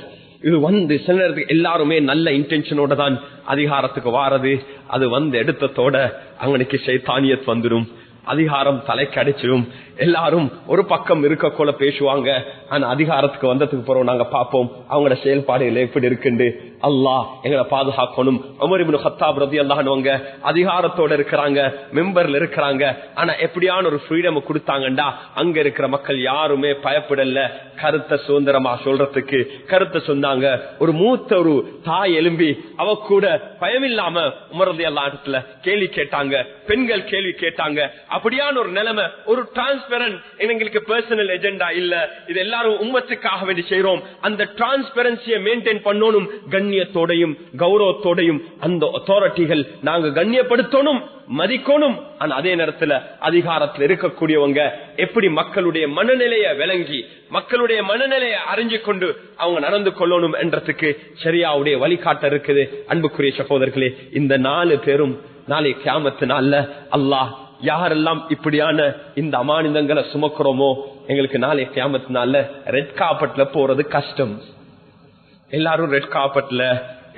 இது சில நேரத்துக்கு எல்லாருமே நல்ல இன்டென்ஷனோட தான் அதிகாரத்துக்கு வாரது. அது எடுத்ததோட அங்கனைக்கு ஷைத்தானியத் வந்துடும், அதிகாரம் தலைக்கு அடிச்சிடும். எல்லாரும் ஒரு பக்கம் இருக்கக்குள்ள பேசுவாங்க, ஆனா அதிகாரத்துக்கு வந்ததுக்கு பிறகு நாங்க பார்ப்போம் அவங்களோட செயல்பாடுகள் எப்படி இருக்குன்னு. அல்லாஹ் எங்களை பாதுகாக்கணும். உமர் இப்னு கத்தாப் ரலியல்லாஹு அன்ஹு அதிகாரத்தோட இருக்கிறாங்க, மெம்பர்ல இருக்கிறாங்க, ஆனா எப்படியான ஒரு ஃப்ரீடம் கொடுத்தாங்கண்டா அங்க இருக்கிற மக்கள் யாருமே பயப்படல கருத்தை சுதந்திரமா சொல்றதுக்கு. கருத்தை சொன்னாங்க. ஒரு மூத்த ஒரு தாய் எழும்பி அவ கூட பயமில்லாம உமர் ரலியல்லாஹு அன்ஹு கேள்வி கேட்டாங்க, பெண்கள் கேள்வி கேட்டாங்க. அப்படியான ஒரு நிலைமை, ஒரு டிரான்ஸ்பரண்ட், எங்களுக்கு பர்சனல் எஜெண்டா இல்ல, இது எல்லாரும் உம்மத்துக்காக வேண்டி செய்யறோம். அந்த டிரான்ஸ்பரன்சியை மெயின்டைன் பண்ணணும், கண்ணியத்தோடையும் கௌரவத்தோடையும் அந்த அத்தாரிட்டிகள் நாங்க கண்ணியப்படுத்தணும், மதிக்கணும். ஆனா அதே நேரத்துல அதிகாரத்தில் இருக்கக்கூடியவங்க எப்படி மக்களுடைய மனநிலையை விளங்கி மக்களுடைய மனநிலையை அறிஞ்சு கொண்டு அவங்க நடந்து கொள்ளணும் என்றதுக்கு ஷரியாவுடைய வழிகாட்ட இருக்குது. அன்புக்குரிய சகோதரர்களே, இந்த 4 பேரும் நாளை கியாமத்து நாள்ல அல்லாஹ் யாரெல்லாம் இப்படியான இந்த அமானிதங்களை சுமக்கிறோமோ எங்களுக்கு நாளை கியாமத்து நாள்ல ரெட் கார்பெட்ல போறது கஷ்டம். எல்லாரும் ரெட் கார்பெட்ல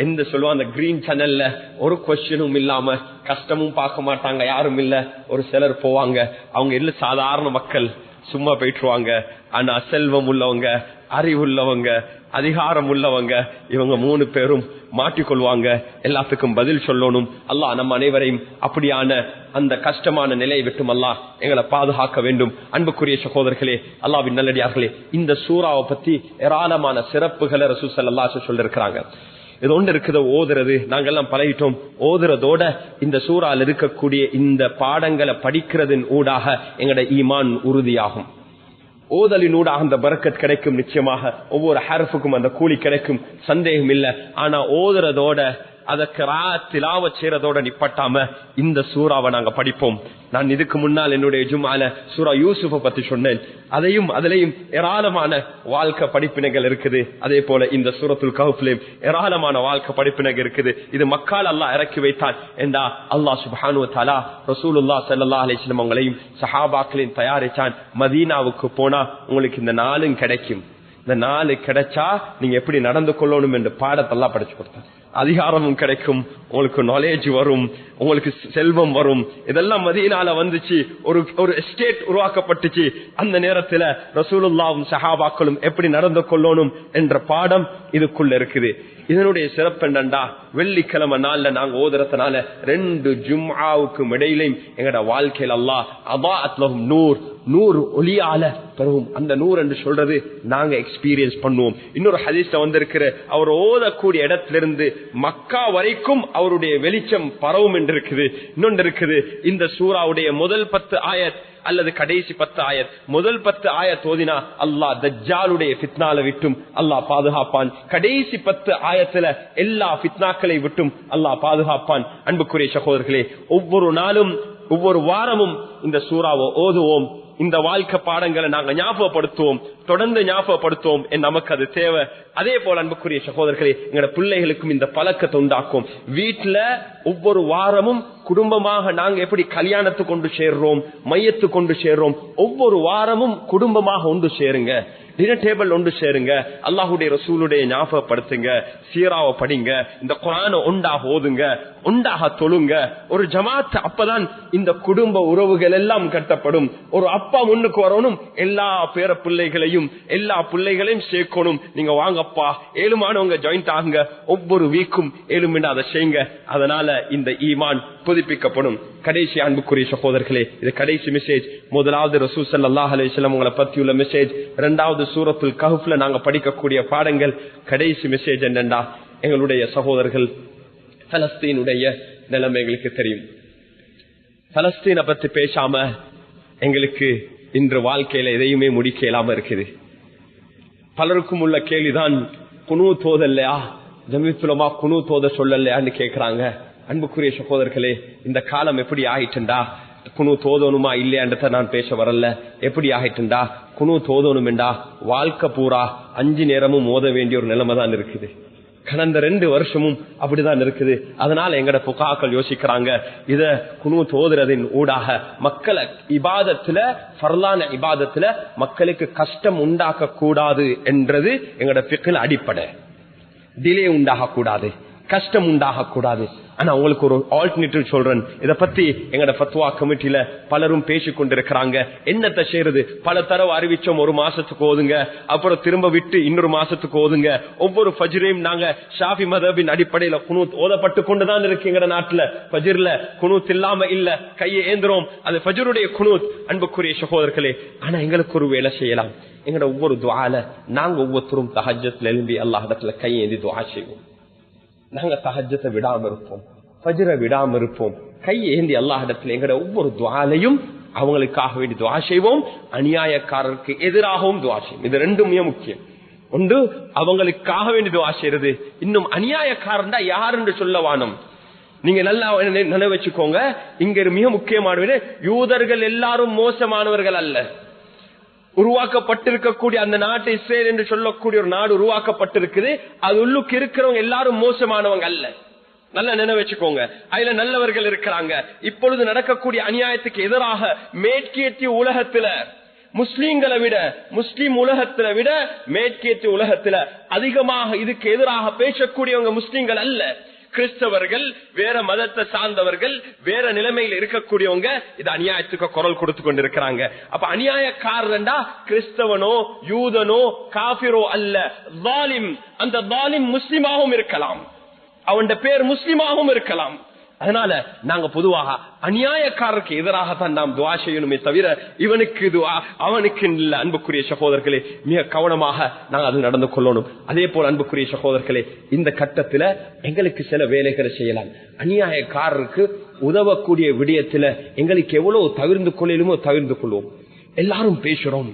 எந்த சொல்லுவோம் அந்த கிரீன் சேனல்ல ஒரு கொஸ்டினும் இல்லாம கஷ்டமும் பார்க்க மாட்டாங்க, யாரும் இல்ல. ஒரு சிலர் போவாங்க, அவங்க இல்ல சாதாரண மக்கள் சும்மா போயிட்டுருவாங்க. ஆனா செல்வம் உள்ளவங்க, அறிவுள்ளவங்க, அதிகாரம் உள்ளவங்க, இவங்க 3 பேரும் மாட்டிக்கொள்வாங்க. எல்லாத்துக்கும் பதில் சொல்லணும். அல்லாஹ் நம்ம அனைவரையும் அப்படியான அந்த கஷ்டமான நிலையை விட்டும் அல்லாஹ் எங்களை பாதுகாக்க வேண்டும். அன்புக்குரிய சகோதரர்களே, அல்லாஹ்வின் நல்லடியார்களே, இந்த சூறாவை பத்தி ஏராளமான சிறப்புகளை ரசூல் ஸல்லல்லாஹு அலைஹி வஸல்லம் சொல்லிருக்கிறாங்க. இது ஒன்று இருக்குது, ஓதுறது. நாங்கெல்லாம் பழகிட்டோம். ஓதுறதோட இந்த சூறால இருக்கக்கூடிய இந்த பாடங்களை படிக்கிறதின் ஊடாக எங்களோட ஈமான் உறுதியாகும். ஓதலினூடாக அந்த பரக்கத் கிடைக்கும். நிச்சயமாக ஒவ்வொரு ஹர்ஃபுக்கும் அந்த கூலி கிடைக்கும், சந்தேகம் இல்லை. ஆனா ஓதுறதோட அதற்கு திலாவத் செய்யறதோட நிப்பட்டாம இந்த சூறாவை நாங்க படிப்போம். நான் இதுக்கு முன்னால் என்னுடைய ஜும்ஆல சூரா யூசுஃபை பத்தி சொன்னேன். அதுலயும் ஏராளமான வாழ்க்கை படிப்பினைகள் இருக்குது. அதே போல இந்த சூரத்துல் கஹ்ஃப்லயும் ஏராளமான வாழ்க்கை படிப்பினைகள் இருக்குது. இது மக்கால் அல்லாஹ் இறக்கி வைத்தான் என்றா அல்லாஹ் சுப்ஹானஹு வ தஆலா ரசூலுல்லாஹ் ஸல்லல்லாஹு அலைஹி வஸல்லம் அவங்களையும் சஹாபாக்களையும் தயாரிச்சான். மதீனாவுக்கு போனா உங்களுக்கு இந்த 4 கிடைக்கும். இந்த 4 கிடைச்சா நீங்க எப்படி நடந்து கொள்ளணும் என்று பாடத்தெல்லாம் படிச்சு கொடுத்தாங்க. அதிகாரமும் கிடைக்கும், உங்களுக்கு நாலேஜ் வரும், உங்களுக்கு செல்வம் வரும். இதெல்லாம் மதீனால வந்துச்சு, ஒரு எஸ்டேட் உருவாக்கப்பட்டுச்சு. அந்த நேரத்துல ரசூலுல்லாஹும் சஹாபாக்களும் எப்படி நடந்து கொள்ளணும் என்ற பாடம் இதுக்குள்ள இருக்குது. இதனுடைய சிறப்பு என்னண்டா, வெள்ளிக்கிழமை நாள்ல நாங்க ஓதுறதுனால 2 ஜும்ஆவுக்கும் இடையிலையும் எங்கட வாழ்க்கையில் அல்லாஹ் அதாஅத் லஹும் நூர் ஒளியால பெறுவோம். அந்த நூர் என்று சொல்றது நாங்க எக்ஸ்பீரியன்ஸ் பண்ணுவோம். இன்னொரு ஹதீஸ்ல வந்திருக்கிற அவர் ஓதக்கூடிய இடத்திலிருந்து மக்கா வரைக்கும் அவருடைய வெளிச்சம் பரவும் என்று இருக்குது. இன்னொன்று இருக்குது, இந்த சூராவுடைய முதல் 10 ஆயத் அல்லது கடைசி 10 ஆயத், முதல் 10 ஆயத் ஓதினா அல்லாஹ் தஜ்ஜாலுடைய ஃபித்னால விட்டும் அல்லாஹ் பாதுகாப்பான். கடைசி 10 ஆயத்துல எல்லா ஃபித்னாக்களை விட்டும் அல்லாஹ் பாதுகாப்பான். அன்புக்குரிய சகோதரர்களே, ஒவ்வொரு நாளும் ஒவ்வொரு வாரமும் இந்த சூறாவை ஓதுவோம். இந்த வாழ்க்கை பாடங்களை நாங்க ஞாபகப்படுத்துவோம், தொடர்ந்து ஞாபகப்படுத்துவோம். நமக்கு அது தேவை. அதே போல அன்புக்குரிய சகோதரர்களே, எங்களோட பிள்ளைகளுக்கும் இந்த பழக்கத்தை உண்டாக்கும். வீட்டுல ஒவ்வொரு வாரமும் குடும்பமாக நாங்க எப்படி கல்யாணத்துக்கு கொண்டு சேர்றோம், மையத்துக்கு கொண்டு சேர்றோம், ஒவ்வொரு வாரமும் குடும்பமாக ஒன்று சேருங்க, டின்னர் டேபிள் ஒன்று சேருங்க, அல்லாஹுடைய ரசூலுடைய ஞாபகப்படுத்துங்க, சீராவை படிங்க, இந்த குர்ஆனை ஒன்றாக ஓதுங்க, ஒன்றாக தொழுங்க. ஒரு ஜமாத், அப்பதான் இந்த குடும்ப உறவுகள் எல்லாம் கட்டப்படும். ஒரு அப்பா முன்னுக்கு வரணும், எல்லா பேர பிள்ளைகளையும் எல்லா பிள்ளைகளையும் சேர்க்கணும். நீங்க வாங்கப்பா, ஏழுமானவங்க ஜாயிண்ட் ஆகுங்க, ஒவ்வொரு வீக்கும் ஏழுமின்னா அதை செய்யுங்க. அதனால இந்த ஈமான் புதுப்பிக்கப்படும். கடைசி அன்புக்குரிய சகோதரர்களே, இது கடைசி மெசேஜ். முதலாவது ரசூல் ஸல்லல்லாஹு அலைஹி வஸல்லம் உங்களை பற்றியுள்ள மெசேஜ். இரண்டாவது சூரத்துல் கஹ்ஃப்ல நாங்க படிக்கக்கூடிய பாடங்கள். கடைசி மெசேஜ் என்னன்னா, எங்களுடைய சகோதரர்கள் பலஸ்தீனுடைய நிலைமை எங்களுக்கு தெரியும். பலஸ்தீனை பத்தி பேசாம எங்களுக்கு இன்று வாழ்க்கையில எதையுமே முடிக்க இயலாம இருக்குது. பலருக்கும் உள்ள கேள்விதான், குனூத் ஓதல்லையா, ஜமீத்துலமா குனூத் ஓத சொல்லலையான்னு கேட்கிறாங்க. அன்புக்குரிய சகோதரர்களே, இந்த காலம் எப்படி ஆயிட்டுண்டா, குனூத் ஓதணுமா இல்லையான்றத நான் பேச வரல. எப்படி ஆயிட்டுண்டா, குனூத் ஓதணுமெண்டா வாழ்க்கை பூரா 5 நேரமும் ஓத வேண்டிய ஒரு நிலைமை தான் இருக்குது. கடந்த 2 வருஷமும் அப்படிதான் இருக்குது. அதனால எங்கட புகாக்கள் யோசிக்கிறாங்க, இத குனூத் ஓதுறதின் ஊடாக மக்களை இபாதத்துல, ஃபர்லான இபாதத்துல மக்களுக்கு கஷ்டம் உண்டாக்க கூடாது என்றது எங்கட ஃபிக்ஹ்ல அடிப்படை. டிலே உண்டாக கூடாது, கஷ்டம் உண்டாக கூடாது. ஆனா உங்களுக்கு ஒரு ஆல்டர்னேட்டிவ் சொல்றேன். இத பத்தி எங்கட ஃபத்வா கமிட்டியில பலரும் பேசிக் கொண்டிருக்கிறாங்க. என்னத்தை செய்யறது, பல தடவை அறிவிச்சோம், 1 மாசத்துக்கு ஓதுங்க, அப்புறம் திரும்ப விட்டு இன்னொரு மாசத்துக்கு ஓதுங்க. ஒவ்வொரு ஃபஜ்ரையும் நாங்க ஷாஃபி மதபின் அடிப்படையில குனூத் ஓதப்பட்டு கொண்டுதான் இருக்கு. எங்கட நாட்டுல ஃபஜ்ர்ல குனூத் இல்லாம இல்ல, கையை ஏந்திரோம், அது ஃபஜ்ருடைய குனூத். அன்புக்குரிய சகோதரர்களே, ஆனா எங்களுக்கு ஒரு வேலை செய்யலாம். எங்கட ஒவ்வொரு துஆல நாங்க ஒவ்வொருத்தரும் தஹஜ்ஜத்ல எழும்பி அல்லாஹ்விடத்துல கையை ஏந்தி துஆ செய்வோம். நாங்க தஹஜ்ஜத்தை விடாம இருப்போம், ஃபஜ்ரை விடாம இருப்போம். கையை ஏந்தி அல்லாஹ்விடத்துல எங்கட ஒவ்வொரு துஆலையும் அவங்களுக்காக வேண்டி துஆ செய்வோம், அநியாயக்காரருக்கு எதிராகவும் துஆ செய்வோம். இது 2 மிக முக்கியம். ஒன்று அவங்களுக்காக வேண்டி துஆ செய்யறது, இன்னும் அநியாயக்காரன்டா யாருன்னு சொல்ல வானம். நீங்க நல்லா நினைவு வச்சுக்கோங்க, இங்க மிக முக்கியமானது, யூதர்கள் எல்லாரும் மோசமானவர்கள் அல்ல. உருவாக்கப்பட்டிருக்கக்கூடிய அந்த நாட்டு இஸ்ரேல் என்று சொல்லக்கூடிய ஒரு நாடு உருவாக்கப்பட்டிருக்குது. அது உள்ளுக்கு இருக்கிறவங்க எல்லாரும் மோசமானவங்க அல்ல. நல்லா நினைவு வச்சுக்கோங்க, அதுல நல்லவர்கள் இருக்கிறாங்க. இப்பொழுது நடக்கக்கூடிய அநியாயத்துக்கு எதிராக மேற்கத்திய உலகத்துல முஸ்லீம்களை விட, முஸ்லீம் உலகத்துல விட மேற்கத்திய உலகத்துல அதிகமாக இதுக்கு எதிராக பேசக்கூடியவங்க முஸ்லீம்கள் அல்ல. கிறிஸ்தவர்கள், வேற மதத்தை சார்ந்தவர்கள், வேற நிலைமையில் இருக்கக்கூடியவங்க இது அநியாயத்துக்கு குரல் கொடுத்து கொண்டிருக்கிறாங்க. அப்ப அநியாயக்காரன்டா கிறிஸ்தவனோ யூதனோ காபிரோ அல்ல, வாலிம். அந்த வாலிம் முஸ்லிமாகவும் இருக்கலாம், அவன் பேர் முஸ்லிமாகவும் இருக்கலாம். அதனால நாங்க பொதுவாக அநியாயக்காரருக்கு எதிராகத்தான் நாம் துஆ செய்யணுமே தவிர இவனுக்கு துஆ அவனுக்கு இல்ல. அன்புக்குரிய சகோதரர்களே, மிக கவனமாக நாங்கள் அது நடந்து கொள்ளணும். அதே போல அன்புக்குரிய சகோதரர்களே, இந்த கட்டத்துல எங்களுக்கு சில வேலைகளை செய்யலாம். அநியாயக்காரருக்கு உதவக்கூடிய விடயத்துல எங்களுக்கு எவ்வளவு தவிர்ந்து கொள்ளலுமோ தவிர்ந்து கொள்வோம். எல்லாரும் பேசுறோம்,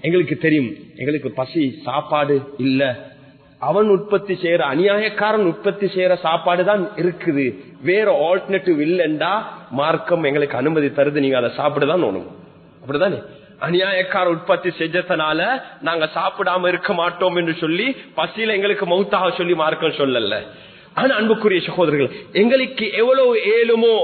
எங்களுக்கு தெரியும் எங்களுக்கு பசி, சாப்பாடு இல்ல. அவன் உற்பத்தி செய்யற, அநியாயக்காரன் உற்பத்தி செய்யற சாப்பாடு தான் இருக்குது, வேற ஆல்டர்னேட்டிவ் இல்லைண்டா மார்க்கம் எங்களுக்கு அனுமதி தருது, நீங்க அதை சாப்பிடதான் ஒண்ணும். அப்படிதானே? அநியாயக்கார உற்பத்தி செஞ்சதுனால நாங்க சாப்பிடாம இருக்க மாட்டோம் என்று சொல்லி பசியில எங்களுக்கு மௌத்தாக சொல்லி மார்க்கம் சொல்லல. ஆனா அன்புக்குரிய சகோதரர்கள், எங்களுக்கு எவ்வளவு ஏழுமோ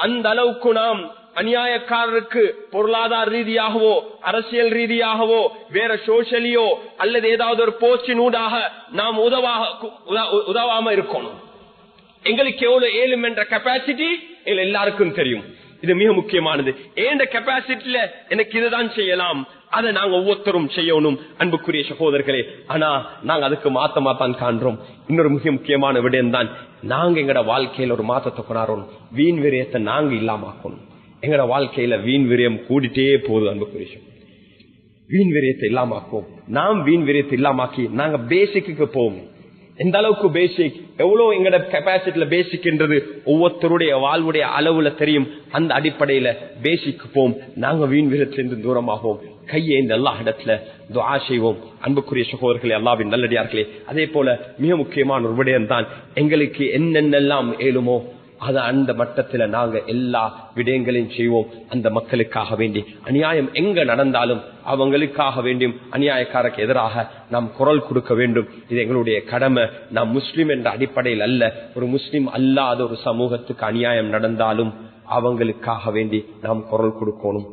அந்த அளவுக்கு நாம் அநியாயக்காரருக்கு பொருளாதார ரீதியாகவோ அரசியல் ரீதியாகவோ வேற சோசியலியோ அல்லது ஏதாவது ஒரு போஸ்டின் ஊடாக நாம் உதவாம இருக்கணும். எங்களுக்கு எவ்வளவு ஏழும் என்ற கெப்பாசிட்டி எங்க எல்லாருக்கும் தெரியும். இது மிக முக்கியமானது. ஏண்ட கெப்பாசிட்டியில எனக்கு இதுதான் செய்யலாம், அதை நாங்க ஒவ்வொருத்தரும் செய்யணும் அன்புக்குரிய சகோதரர்களே. ஆனா நாங்க அதுக்கு மாத்தமாத்தான் காண்றோம். இன்னொரு மிக முக்கியமான விடயம் தான், நாங்க எங்கட வாழ்க்கையில ஒரு மாற்றத்தை கொண்டாடணும். வீண் விரயத்தை நாங்க இல்லாமக்கணும். எங்கட வாழ்க்கையில வீண் விரயம் கூடிட்டே போகுது அன்புக்குரிய. வீண் விரயத்தை இல்லாமக்குவோம். நாம் வீண் விரயத்தை இல்லாமக்கி நாங்க பேசிக்கு போவோம். எந்த அளவுக்கு பேசிக், எவ்வளவு எங்கட கெப்பாசிட்டியில பேசிக்ன்றது ஒவ்வொருத்தருடைய வாழ்வுடைய அளவுல தெரியும். அந்த அடிப்படையில பேசிக்கு போவோம். நாங்க வீண் விரயத்திலிருந்து தூரமாகவும் கையை இந்த எல்லா இடத்துல துஆ செய்வோம். அன்புக்குரிய சகோதரர்களே, அல்லாஹ்வின் நல்லடியார்களே, அதே போல மிக முக்கியமான ஒரு விடயம் தான், எங்களுக்கு என்னென்னலாம் ஏழுமோ அது அந்த மட்டத்துல நாங்க எல்லா விடயங்களையும் செய்வோம். அந்த மக்களுக்காக வேண்டி அநியாயம் எங்க நடந்தாலும் அவங்களுக்காக வேண்டியும் அநியாயக்காரருக்கு எதிராக நாம் குரல் கொடுக்க வேண்டும். இது எங்களுடைய கடமை. நாம் முஸ்லிம் என்ற அடிப்படையில் அல்ல, ஒரு முஸ்லிம் அல்லாத ஒரு சமூகத்துக்கு அநியாயம் நடந்தாலும் அவங்களுக்காக வேண்டி நாம் குரல் கொடுக்கணும்.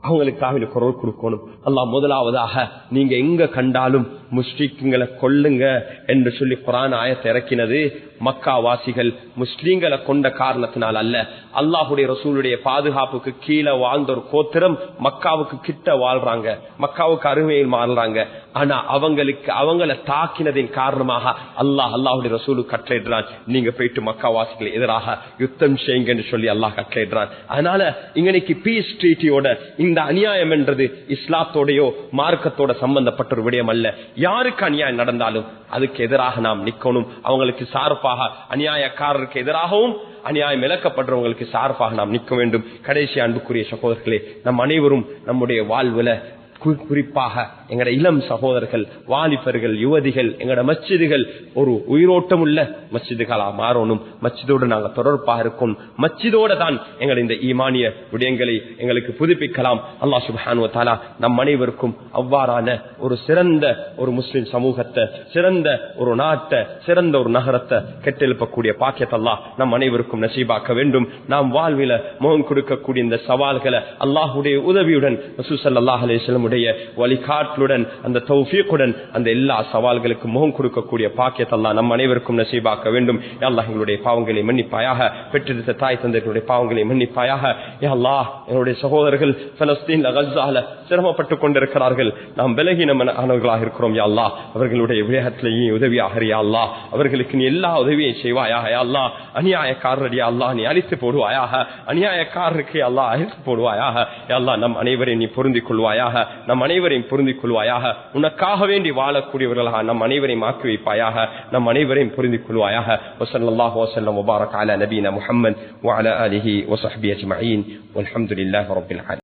அவங்களுக்காக குரல் கொடுக்கணும். அல்லாஹ் முதலாவதாக நீங்க எங்க கண்டாலும் முஸ்லிம்களை கொல்லுங்க என்று சொல்லி குர்ஆன் ஆயத்தை இறக்கினது மக்கா வாசிகள் முஸ்லிம்களை கொண்ட காரணத்தினால் அல்ல. அல்லாஹுடைய ரசூலுடைய பாதுகாப்புக்கு கீழே வாழ்ந்த ஒரு கோத்திரம் மக்காவுக்கு கிட்ட வாழ்றாங்க, மக்காவுக்கு அருமையில் மாறுறாங்க. ஆனா அவங்களை தாக்கினதின் காரணமாக அல்லாஹுடைய ரசூலு கட்டளையிடுறான், நீங்க போயிட்டு மக்கா வாசிகளை எதிராக யுத்தம் செய்யுங்க என்று சொல்லி அல்லாஹ் கட்டளையிடுறான். அதனால இன்னைக்கு பீஸ் ட்ரீட்டியோட இந்த அநியாயம் என்றது இஸ்லாத்தோடையோ மார்க்கத்தோட சம்பந்தப்பட்ட ஒரு விடயம் அல்ல. யாருக்கு அநியாயம் நடந்தாலும் அதுக்கு எதிராக நாம் நிக்கணும். அவங்களுக்கு சார்பாக, அநியாயக்காரருக்கு எதிராகவும் அநியாயம் இழக்கப்படுறவங்களுக்கு சார்பாக நாம் நிற்க வேண்டும். கடைசி அன்புக்குரிய சகோதரர்களே, நம் அனைவரும் நம்முடைய வாழ்வுல குறிப்பாக எங்கட இளம் சகோதரர்கள், வாலிபர்கள், யுவதிகள், எங்கட மஸ்ஜிதுகள் ஒரு உயிரோட்டம் உள்ள மஸ்ஜிதுகளா மாறணும். மஸ்ஜிதோடு நாங்கள் தொடர்பாக இருக்கும். மஸ்ஜிதோட தான் எங்கள் இந்த ஈமானிய விடயங்களை எங்களுக்கு புதுப்பிக்கலாம். அல்லாஹ் சுப்ஹானஹு வ தஆலா நம் அனைவருக்கும் அவ்வாறான ஒரு சிறந்த ஒரு முஸ்லிம் சமூகத்தை, சிறந்த ஒரு நாட்டை, சிறந்த ஒரு நகரத்தை கெட்டெழுப்பக்கூடிய பாக்கியத்தை அல்லாஹ் நம் அனைவருக்கும் நசீபாக்க வேண்டும். நாம் வாழ்வில முகம் கொடுக்கக்கூடிய இந்த சவால்களை அல்லாஹுடைய உதவியுடன் ரசூல் ஸல்லல்லாஹு அலைஹி வஸல்லம் வழிகாட்டுடன், அந்த தௌஃபீக்குடன் அந்த எல்லா சவால்களுக்கு முகம் கொடுக்கக்கூடிய பாக்கியத்தை அல்லாஹ் நம் அனைவருக்கும் நசீபாக்க வேண்டும். யா அல்லாஹ் எங்களுடைய பாவங்களை மன்னிப்பாயாக, பெற்றெடுத்த தாய் தந்தைகளுடைய பாவங்களை மன்னிப்பாயாக. யா அல்லாஹ் எங்களுடைய சகோதரர்கள் பலஸ்தீன்ல, கஸால சிரமப்பட்டுக் கொண்டிருக்கிறார்கள். நாம் பலகீனமானவர்களாக இருக்கிறோம். யா அல்லாஹ் அவர்களுடைய விடயத்திலேயே உதவியாக யா அல்லாஹ், அவர்களுக்கு நீ எல்லா உதவியும் செய்வாயாக. யா அல்லாஹ் அநியாயக்காரர் யா அல்லாஹ் நீ அழித்து போடுவாயாக, அநியாயக்காரருக்கு அல்லாஹ் அழித்து போடுவாயாக. யா அல்லாஹ் நம் அனைவரையும் நீ பொருந்திக் கொள்வாயாக, நம் அனைவரையும் பொருந்திக் கொள்வாயாக. உனக்காக வேண்டி வாழக்கூடியவர்களாக நம் அனைவரையும் ஆக்கி வைப்பாயாக, நம் அனைவரையும் பொருந்திக் கொள்வாயாக. வஸல்லல்லாஹு வஸல்லம் வபாரக அலா நபியினா முஹம்மத் வ அலா ஆலிஹி வ ஸஹ்பிஹி அஜ்மஈன் வல்ஹம்துலில்லாஹி ரப்பில் ஆலமீன்.